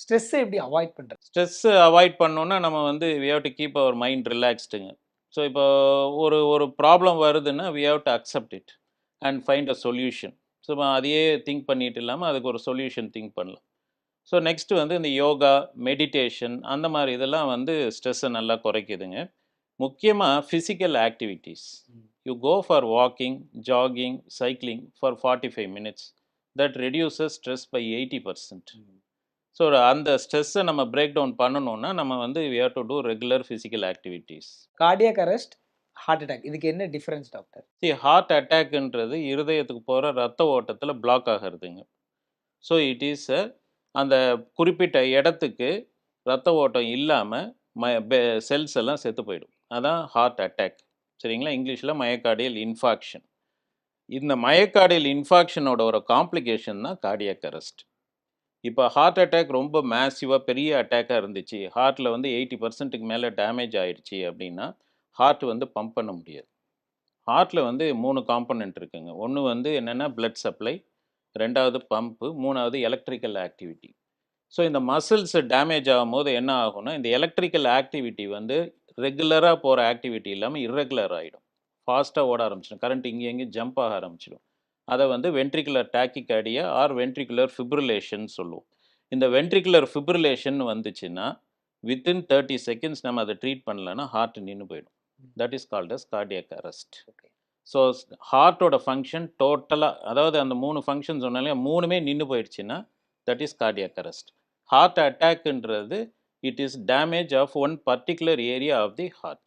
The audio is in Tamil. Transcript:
ஸ்ட்ரெஸ் எப்படி அவாய்ட் பண்றது? ஸ்ட்ரெஸ் அவாய்ட் பண்ணோம்னா நம்ம வந்து we have to keep our mind ரிலாக்ஸ்டுங்க. ஸோ இப்போ ஒரு ஒரு ப்ராப்ளம் வருதுன்னா we have to accept it and find a solution. So அதையே திங்க் பண்ணிட்டு இல்லாமல் அதுக்கு ஒரு சொல்யூஷன் திங்க் பண்ணலாம். ஸோ நெக்ஸ்ட்டு வந்து இந்த யோகா, மெடிடேஷன் அந்த மாதிரி இதெல்லாம் வந்து ஸ்ட்ரெஸ்ஸை நல்லா குறைக்குதுங்க. முக்கியமாக physical activities. You go for walking, jogging, cycling for 45 minutes. That reduces stress by 80%. So அந்த ஸ்ட்ரெஸ்ஸை நம்ம பிரேக் டவுன் பண்ணணும்னா நம்ம வந்து we have to do regular physical activities. Cardiac arrest, heart attack இதுக்கு என்ன டிஃபரன்ஸ் டாக்டர்? ஹார்ட் அட்டாக்ன்றது இருதயத்துக்கு போகிற ரத்த ஓட்டத்தில் பிளாக் ஆகிறதுங்க. ஸோ இட் இஸ் அந்த குறிப்பிட்ட இடத்துக்கு ரத்த ஓட்டம் இல்லாமல் செல்ஸ் எல்லாம் செத்து போயிடும். அதான் ஹார்ட் அட்டாக். சரிங்களா? இங்கிலீஷில் மயோகார்டியல் இன்ஃபாக்ஷன். இந்த மயோகார்டியல் இன்ஃபாக்ஷனோட ஒரு காம்ப்ளிகேஷன் தான் கார்டியாக் அரெஸ்ட். இப்போ ஹார்ட் அட்டாக் ரொம்ப மேசிவாக பெரிய அட்டாக்காக இருந்துச்சு, ஹார்ட்டில் வந்து 80%க்கு மேலே டேமேஜ் ஆயிடுச்சு அப்படின்னா ஹார்ட் வந்து பம்ப் பண்ண முடியாது. ஹார்ட்டில் வந்து 3 காம்பனண்ட் இருக்குங்க. ஒன்று வந்து என்னென்னா பிளட் சப்ளை, ரெண்டாவது பம்பு, மூணாவது எலக்ட்ரிக்கல் ஆக்டிவிட்டி. ஸோ இந்த மசில்ஸ் டேமேஜ் ஆகும்போது என்ன ஆகும்னா இந்த எலக்ட்ரிக்கல் ஆக்டிவிட்டி வந்து ரெகுலராக போகிற ஆக்டிவிட்டி இல்லாமல் இர்ரெகுலர் ஆகிடும். ஃபாஸ்ட்டாக ஓட ஆரம்பிச்சிடும், கரண்ட் இங்கே எங்கேயும் ஜம்ப் ஆக ஆரம்பிச்சிடும். அதை வந்து ventricular tachycardia or ventricular fibrillation சொல்லுவோம். இந்த வென்ட்ரிகுலர் ஃபிப்ரிலேஷன் வந்துச்சுன்னா வித்தின் 30 செகண்ட்ஸ் நம்ம அதை ட்ரீட் பண்ணலன்னா ஹார்ட் நின்று போயிடும். That is called as cardiac arrest. So ஹார்ட்டோட ஃபங்க்ஷன் டோட்டலாக, அதாவது அந்த 3 ஃபங்க்ஷன் சொன்னாலே 3மே நின்று போயிடுச்சுன்னா that is cardiac arrest. Heart அட்டாக்ன்றது it is damage of one particular area of the heart.